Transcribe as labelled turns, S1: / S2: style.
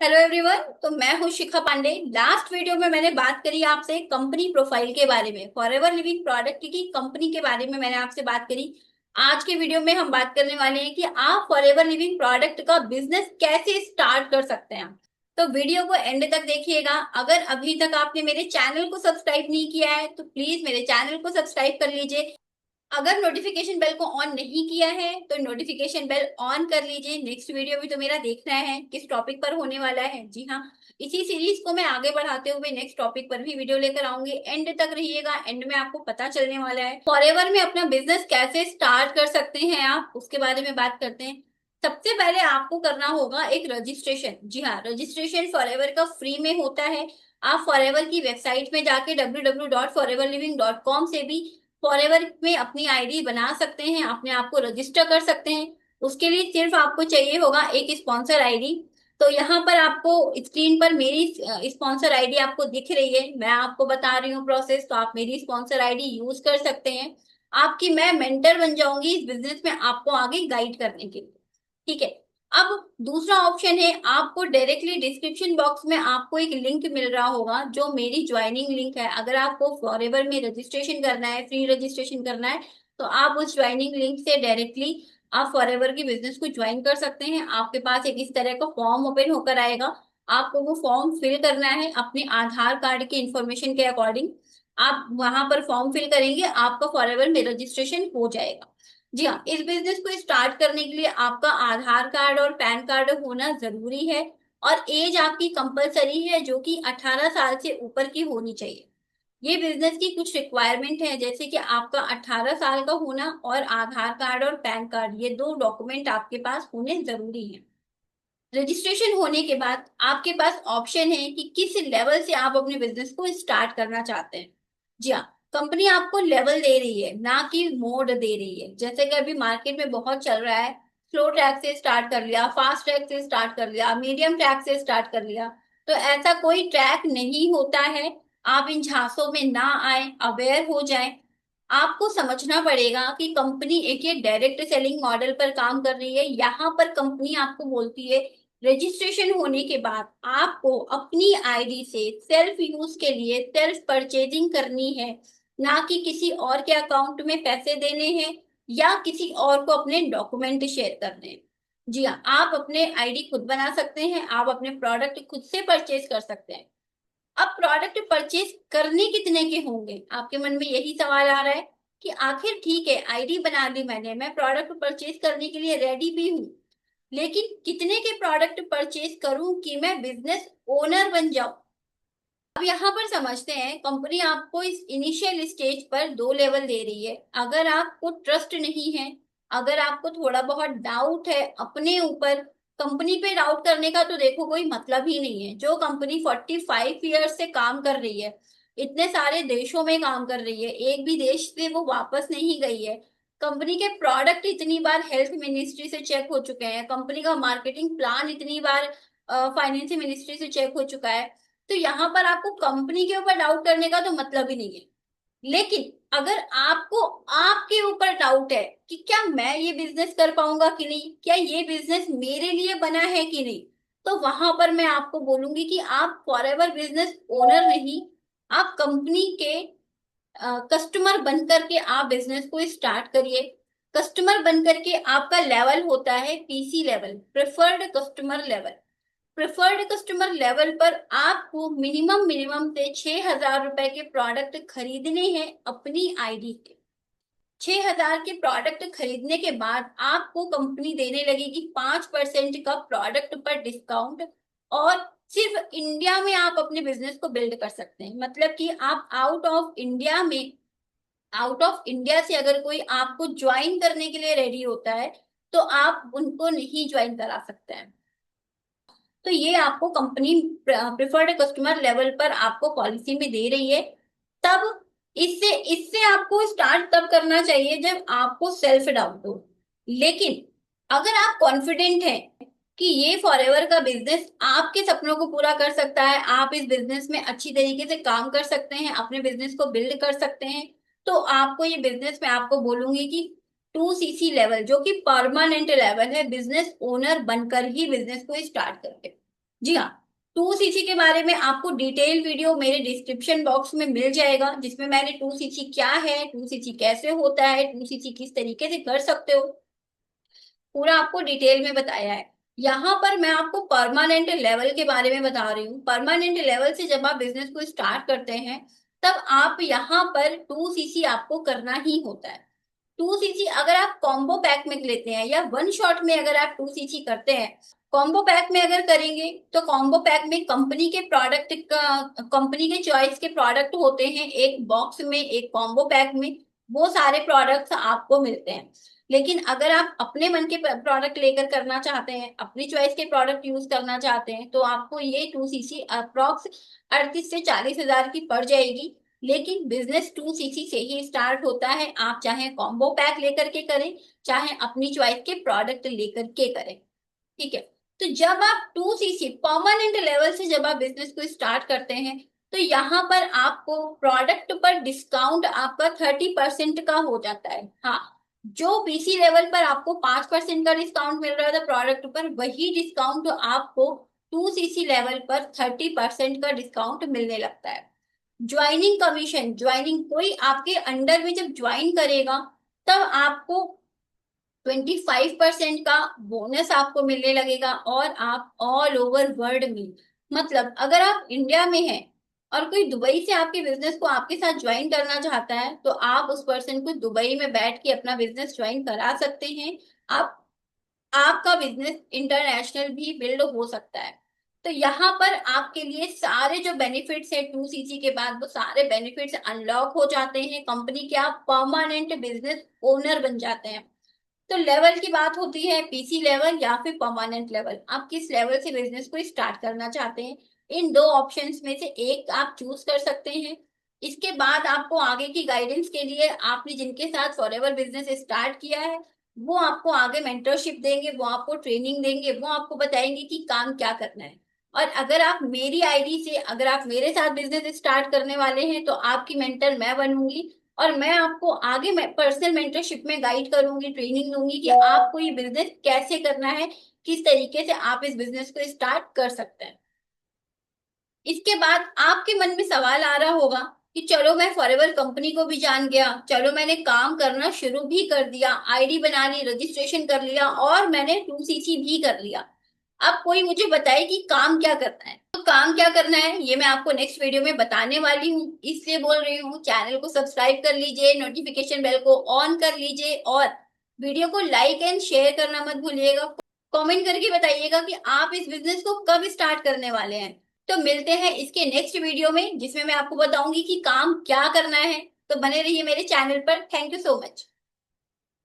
S1: Hello everyone. तो मैं हूँ शिखा पांडे। लास्ट वीडियो में मैंने बात करी आपसे कंपनी प्रोफाइल के बारे में, फॉरएवर लिविंग प्रोडक्ट की कंपनी के बारे में मैंने आपसे बात करी। आज के वीडियो में हम बात करने वाले हैं कि आप फॉरएवर लिविंग प्रोडक्ट का बिजनेस कैसे स्टार्ट कर सकते हैं। तो वीडियो को एंड तक देखिएगा। अगर अभी तक आपने मेरे चैनल को सब्सक्राइब नहीं किया है तो प्लीज मेरे चैनल को सब्सक्राइब कर लीजिए। अगर नोटिफिकेशन बेल को ऑन नहीं किया है तो नोटिफिकेशन बेल ऑन कर लीजिए। नेक्स्ट वीडियो भी तो मेरा देखना है किस टॉपिक पर होने वाला है। जी हाँ, इसी सीरीज को मैं आगे बढ़ाते हुए नेक्स्ट टॉपिक पर भी वीडियो लेकर आऊंगी। एंड तक रहिएगा, एंड में आपको पता चलने वाला है फॉरएवर में अपना बिजनेस कैसे स्टार्ट कर सकते हैं आप, उसके बारे में बात करते हैं। सबसे पहले आपको करना होगा एक रजिस्ट्रेशन। जी हाँ, रजिस्ट्रेशन फॉरएवर का फ्री में होता है। आप फॉरएवर की वेबसाइट में जाके www.foreverliving.com से भी फॉरएवर में अपनी आईडी बना सकते हैं, अपने आप को रजिस्टर कर सकते हैं। उसके लिए सिर्फ आपको चाहिए होगा एक स्पॉन्सर आईडी। तो यहाँ पर आपको स्क्रीन पर मेरी स्पॉन्सर आईडी आपको दिख रही है। मैं आपको बता रही हूँ प्रोसेस, तो आप मेरी स्पॉन्सर आईडी यूज कर सकते हैं। आपकी मैं मेंटर बन जाऊंगी इस बिजनेस में आपको आगे गाइड करने के लिए। ठीक है। अब दूसरा ऑप्शन है, आपको डायरेक्टली डिस्क्रिप्शन बॉक्स में आपको एक लिंक मिल रहा होगा जो मेरी ज्वाइनिंग लिंक है। अगर आपको फॉरएवर में रजिस्ट्रेशन करना है, फ्री रजिस्ट्रेशन करना है, तो आप उस ज्वाइनिंग लिंक से डायरेक्टली आप फॉरएवर की बिजनेस को ज्वाइन कर सकते हैं। आपके पास एक इस तरह का फॉर्म ओपन होकर आएगा। आपको वो फॉर्म फिल करना है अपने आधार कार्ड के इंफॉर्मेशन के अकॉर्डिंग। आप वहां पर फॉर्म फिल करेंगे, आपका फॉरएवर में रजिस्ट्रेशन हो जाएगा। जी हाँ, इस बिजनेस को स्टार्ट करने के लिए आपका आधार कार्ड और पैन कार्ड होना जरूरी है। और एज आपकी कंपलसरी है जो कि 18 साल से ऊपर की होनी चाहिए। ये बिजनेस की कुछ रिक्वायरमेंट है, जैसे कि आपका 18 साल का होना और आधार कार्ड और पैन कार्ड, ये दो डॉक्यूमेंट आपके पास होने जरूरी हैं। रजिस्ट्रेशन होने के बाद आपके पास ऑप्शन है कि किस लेवल से आप अपने बिजनेस को स्टार्ट करना चाहते हैं। जी हाँ, कंपनी आपको लेवल दे रही है ना कि मोड दे रही है। जैसे कि अभी मार्केट में बहुत चल रहा है, स्लो ट्रैक से स्टार्ट कर लिया, फास्ट ट्रैक से स्टार्ट कर लिया, मीडियम ट्रैक से स्टार्ट कर लिया। तो ऐसा कोई ट्रैक नहीं होता है। आप इन झांसों में ना आए, अवेयर हो जाएं। आपको समझना पड़ेगा कि कंपनी एक ये डायरेक्ट सेलिंग मॉडल पर काम कर रही है। यहाँ पर कंपनी आपको बोलती है रजिस्ट्रेशन होने के बाद आपको अपनी आईडी से सेल्फ यूज के लिए सेल्फ परचेजिंग करनी है, ना कि किसी और के अकाउंट में पैसे देने हैं या किसी और को अपने डॉक्यूमेंट शेयर करने हैं। जी हाँ, आप अपने आईडी खुद बना सकते हैं, आप अपने प्रोडक्ट खुद से परचेज कर सकते हैं। अब प्रोडक्ट परचेज करने कितने के होंगे, आपके मन में यही सवाल आ रहा है कि आखिर ठीक है, आईडी बना ली मैंने, मैं प्रोडक्ट परचेज करने के लिए रेडी भी हूँ, लेकिन कितने के प्रोडक्ट परचेज करूं कि मैं बिजनेस ओनर बन जाऊं। अब यहाँ पर समझते हैं, कंपनी आपको इस इनिशियल स्टेज पर दो लेवल दे रही है। अगर आपको ट्रस्ट नहीं है, अगर आपको थोड़ा बहुत डाउट है अपने ऊपर, कंपनी पे डाउट करने का तो देखो कोई मतलब ही नहीं है। जो कंपनी 45 ईयर्स से काम कर रही है, इतने सारे देशों में काम कर रही है, एक भी देश से वो वापस नहीं गई है। कंपनी के प्रोडक्ट इतनी बार हेल्थ मिनिस्ट्री से चेक हो चुके हैं, कंपनी का मार्केटिंग प्लान इतनी बार फाइनेंस मिनिस्ट्री से चेक हो चुका है। तो यहाँ पर आपको कंपनी के ऊपर डाउट करने का तो मतलब ही नहीं है। लेकिन अगर आपको आपके ऊपर डाउट है कि क्या मैं ये बिजनेस कर पाऊंगा कि नहीं, क्या ये बिजनेस मेरे लिए बना है कि नहीं, तो वहां पर मैं आपको बोलूंगी कि आप फॉरएवर बिजनेस ओनर नहीं, आप कंपनी के कस्टमर बन करके आप बिजनेस को स्टार्ट करिए। कस्टमर बन करके आपका लेवल होता है PC level, preferred customer level. Preferred customer level पर आपको मिनिमम मिनिमम से 6,000 रुपए के प्रोडक्ट खरीदने हैं अपनी आईडी के। 6,000 के प्रोडक्ट खरीदने के बाद आपको कंपनी देने लगेगी 5% का प्रोडक्ट पर डिस्काउंट। और सिर्फ इंडिया में आप अपने बिजनेस को बिल्ड कर सकते हैं। मतलब कि आप आउट ऑफ इंडिया से अगर कोई आपको ज्वाइन करने के लिए रेडी होता है तो आप उनको नहीं ज्वाइन करा सकते हैं। तो ये आपको कंपनी प्रिफर्ड कस्टमर लेवल पर आपको पॉलिसी में दे रही है। तब इससे इससे आपको स्टार्ट तब करना चाहिए जब आपको सेल्फ डाउट हो। लेकिन अगर आप कॉन्फिडेंट हैं कि ये फॉरएवर का बिजनेस आपके सपनों को पूरा कर सकता है, आप इस बिजनेस में अच्छी तरीके से काम कर सकते हैं, अपने बिजनेस को बिल्ड कर सकते हैं, तो आपको ये बिजनेस मैं आपको बोलूंगी कि 2 सीसी लेवल जो कि परमानेंट लेवल है, बिजनेस ओनर बनकर ही बिजनेस को स्टार्ट करें। जी हाँ, 2cc के बारे में आपको डिटेल वीडियो मेरे डिस्क्रिप्शन बॉक्स में मिल जाएगा, जिसमें मैंने 2cc क्या है, 2cc कैसे होता है, 2cc किस तरीके से कर सकते हो, पूरा आपको डिटेल में बताया है। यहाँ पर मैं आपको परमानेंट लेवल के बारे में बता रही हूँ। परमानेंट लेवल से जब आप बिजनेस को स्टार्ट करते हैं, तब आप यहाँ पर 2cc आपको करना ही होता है। 2cc अगर आप कॉम्बो पैक में लेते हैं या वन शॉट में अगर आप 2cc करते हैं, कॉम्बो पैक में अगर करेंगे तो कॉम्बो पैक में कंपनी के प्रोडक्ट का, कंपनी के चॉइस के प्रोडक्ट होते हैं एक बॉक्स में, एक कॉम्बो पैक में वो सारे प्रोडक्ट्स आपको मिलते हैं। लेकिन अगर आप अपने मन के प्रोडक्ट लेकर करना चाहते हैं, अपनी चॉइस के प्रोडक्ट यूज करना चाहते हैं, तो आपको ये 2cc अप्रोक्स 38 से 40 हजार की पड़ जाएगी। लेकिन बिजनेस 2cc से ही स्टार्ट होता है, आप चाहे कॉम्बो पैक लेकर के करें, चाहे अपनी चॉइस के प्रोडक्ट लेकर के करें। ठीक है। तो जब आप 2cc परमानेंट लेवल से जब आप बिजनेस को स्टार्ट करते हैं, तो यहाँ पर आपको प्रोडक्ट पर डिस्काउंट आपका 30% का हो जाता है। हाँ, जो पीसी लेवल पर आपको 5% का डिस्काउंट मिल रहा था प्रोडक्ट पर, वही डिस्काउंट आपको 2cc लेवल पर 30% का डिस्काउंट मिलने लगता है। ज्वाइनिंग कमीशन, ज्वाइनिंग कोई आपके अंडर में जब ज्वाइन करेगा, तब आपको 25% का बोनस आपको मिलने लगेगा। और आप ऑल ओवर वर्ल्ड में, मतलब अगर आप इंडिया में हैं और कोई दुबई से आपके बिजनेस को आपके साथ ज्वाइन करना चाहता है, तो आप उस पर्सन को दुबई में बैठ के अपना बिजनेस ज्वाइन करा सकते हैं। आप आपका बिजनेस इंटरनेशनल भी बिल्ड हो सकता है। तो यहाँ पर आपके लिए सारे जो बेनिफिट्स है 2cc के बाद, वो सारे बेनिफिट्स अनलॉक हो जाते हैं, कंपनी के आप परमानेंट बिजनेस ओनर बन जाते हैं। तो लेवल की बात होती है, पीसी लेवल या फिर परमानेंट लेवल, आप किस लेवल से बिजनेस को स्टार्ट करना चाहते हैं, इन दो ऑप्शंस में से एक आप चूज कर सकते हैं। इसके बाद आपको आगे की गाइडेंस के लिए, आपने जिनके साथ फॉरएवर बिजनेस स्टार्ट किया है, वो आपको आगे मेंटरशिप देंगे, वो आपको ट्रेनिंग देंगे, वो आपको बताएंगे कि काम क्या करना है। और अगर आप मेरी आईडी से, अगर आप मेरे साथ बिजनेस स्टार्ट करने वाले हैं, तो आपकी मेंटर मैं बनूंगी और मैं आपको आगे पर्सनल मेंटरशिप में गाइड करूंगी, ट्रेनिंग दूंगी कि आपको ये बिजनेस कैसे करना है, किस तरीके से आप इस बिजनेस को स्टार्ट कर सकते हैं। इसके बाद आपके मन में सवाल आ रहा होगा कि चलो मैं फॉरएवर कंपनी को भी जान गया, चलो मैंने काम करना शुरू भी कर दिया, आईडी बना ली, रजिस्ट्रेशन कर लिया और मैंने 2cc भी कर लिया। अब कोई मुझे बताए कि काम क्या करना है। तो काम क्या करना है ये मैं आपको नेक्स्ट वीडियो में बताने वाली हूँ, इसलिए बोल रही हूँ चैनल को सब्सक्राइब कर लीजिए, नोटिफिकेशन बेल को ऑन कर लीजिए और वीडियो को लाइक एंड शेयर करना मत भूलिएगा। कमेंट करके बताइएगा कि आप इस बिजनेस को कब स्टार्ट करने वाले हैं। तो मिलते हैं इसके नेक्स्ट वीडियो में, जिसमें मैं आपको बताऊंगी कि काम क्या करना है। तो बने रहिए मेरे चैनल पर। Thank you so much.